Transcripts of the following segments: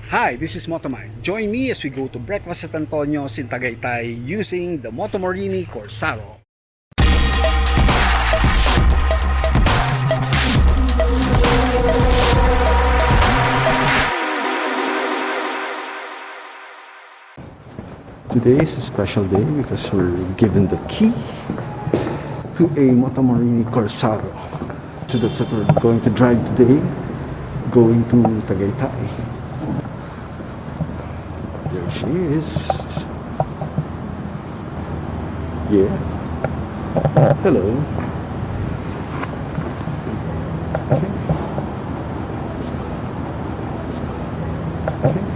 Hi, this is MotoMike. Join me as we go to breakfast at Antonio's in Tagaytay using the Moto Morini Corsaro. Today is a special day because we're given the key to a Moto Morini Corsaro. So that's what we're going to drive today, going to Tagaytay. There she is. Yeah. Hello. Okay. Okay.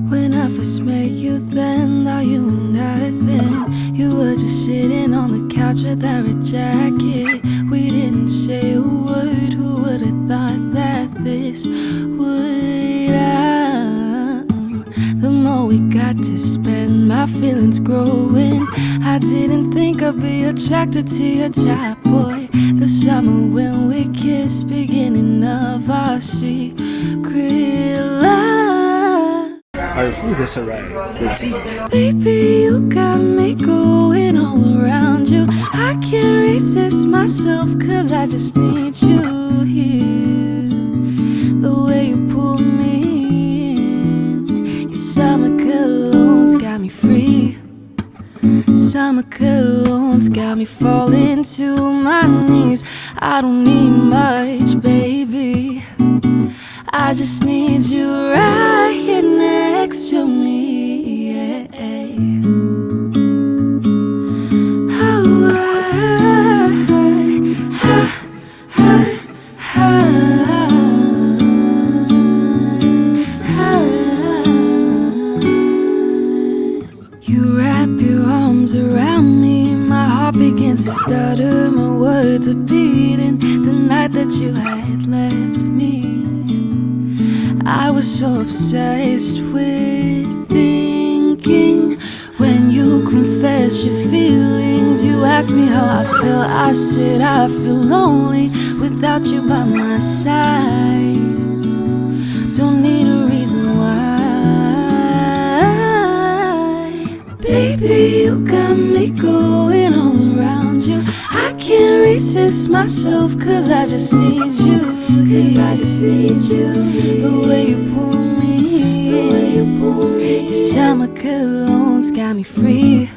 When I first met you then, thought you were nothing. You were just sitting on the couch with that red jacket. We didn't say a word, who would have thought that this would end? The more we got to spend, my feelings growing. I didn't think I'd be attracted to your type, boy. The summer when we kissed, beginning of our secret love. Our food has arrived. Let's eat. Baby, you got me going all around you. I can't resist myself, cause I just need you here. The way you pull me in, your summer cologne's got me free. Summer cologne's got me falling to my knees. I don't need much, baby. I just need you right here next to me, yeah. Oh, you wrap your arms around me, my heart begins to stutter, my words are beating. The night that you had left me, I was so obsessed with thinking. When you confess your feelings, you asked me how I felt. I said I feel lonely without you by my side. Don't need a reason why. Baby, you got me going all around you. I can't resist myself, cause I just need you. Cause I just need you. The way you pull me, the way you pull me. Your summer cologne's got me free.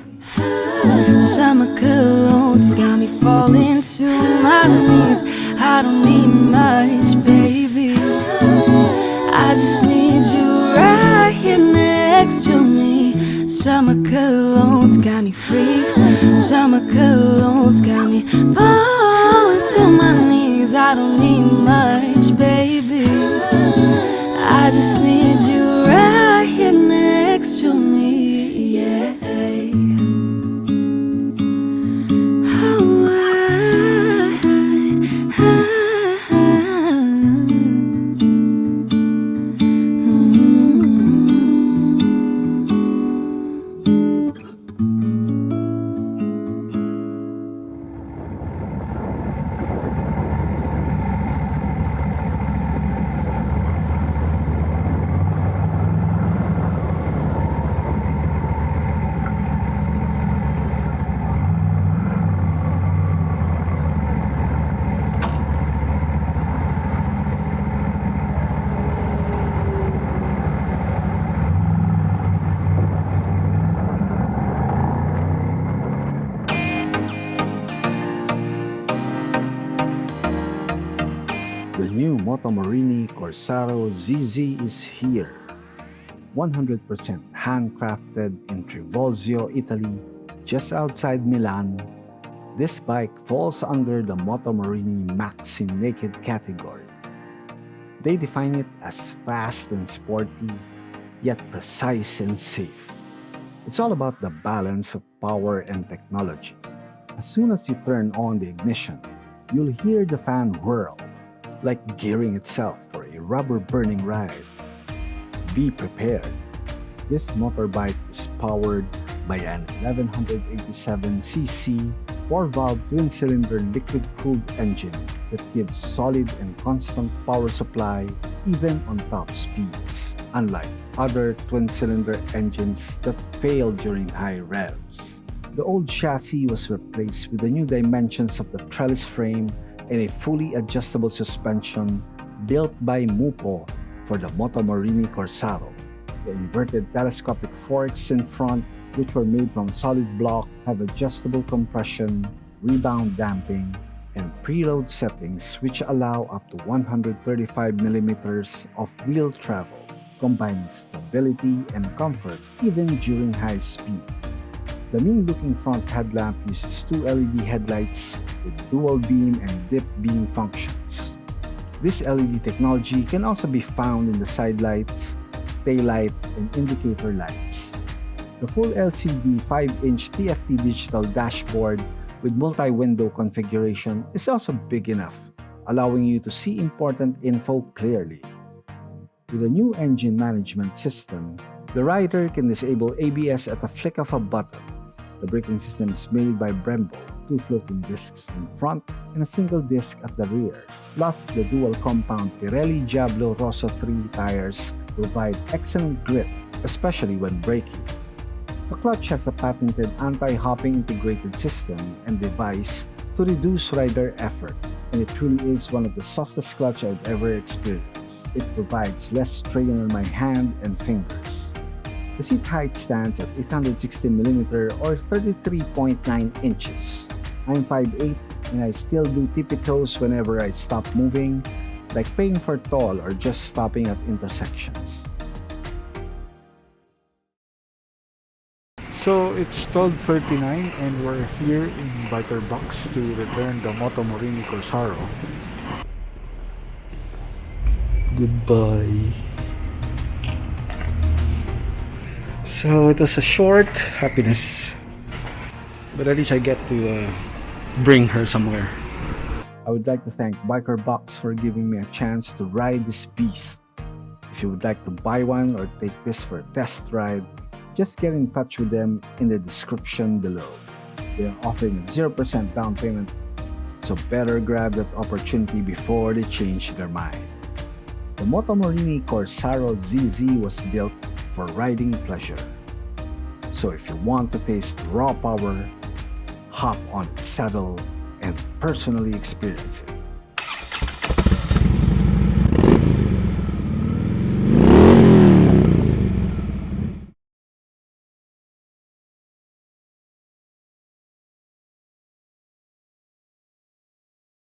Summer cologne's got me falling to my knees. I don't need much, baby. I just need you right here next to me. Summer cologne's got me free. Summer cologne's got me falling to my knees. I don't need much, baby. I just need you right here next to me, yeah. Oh, new Moto Morini Corsaro ZZ is here. 100% handcrafted in Trivulzio, Italy, just outside Milan. This bike falls under the Moto Morini Maxi Naked category. They define it as fast and sporty, yet precise and safe. It's all about the balance of power and technology. As soon as you turn on the ignition, you'll hear the fan whirl, like gearing itself for a rubber-burning ride. Be prepared. This motorbike is powered by an 1187cc 4-valve twin-cylinder liquid-cooled engine that gives solid and constant power supply even on top speeds, unlike other twin-cylinder engines that fail during high revs. The old chassis was replaced with the new dimensions of the trellis frame and a fully adjustable suspension built by Mupo for the Moto Morini Corsaro. The inverted telescopic forks in front, which were made from solid block, have adjustable compression, rebound damping, and preload settings which allow up to 135mm of wheel travel, combining stability and comfort even during high speed. The mean-looking front headlamp uses two LED headlights with dual beam and dip beam functions. This LED technology can also be found in the side lights, tail light, and indicator lights. The full LCD 5-inch TFT digital dashboard with multi-window configuration is also big enough, allowing you to see important info clearly. With a new engine management system, the rider can disable ABS at a flick of a button. The braking system is made by Brembo, two floating discs in front and a single disc at the rear. Plus, the dual compound Pirelli Diablo Rosso 3 tires provide excellent grip, especially when braking. The clutch has a patented anti-hopping integrated system and device to reduce rider effort, and it truly is one of the softest clutch I've ever experienced. It provides less strain on my hand and fingers. The seat height stands at 860mm or 33.9 inches. I'm 5'8" and I still do tippy toes whenever I stop moving, like paying for toll or just stopping at intersections. So it's 12:39 and we're here in Bikerbox to return the Moto Morini Corsaro. Goodbye. So it was a short happiness, but at least I get to bring her somewhere. I would like to thank Bikerbox for giving me a chance to ride this beast. If you would like to buy one or take this for a test ride, just get in touch with them in the description below. They are offering a 0% down payment, so better grab that opportunity before they change their mind. The Moto Morini Corsaro ZZ was built for riding pleasure. So if you want to taste raw power, hop on its saddle and personally experience it.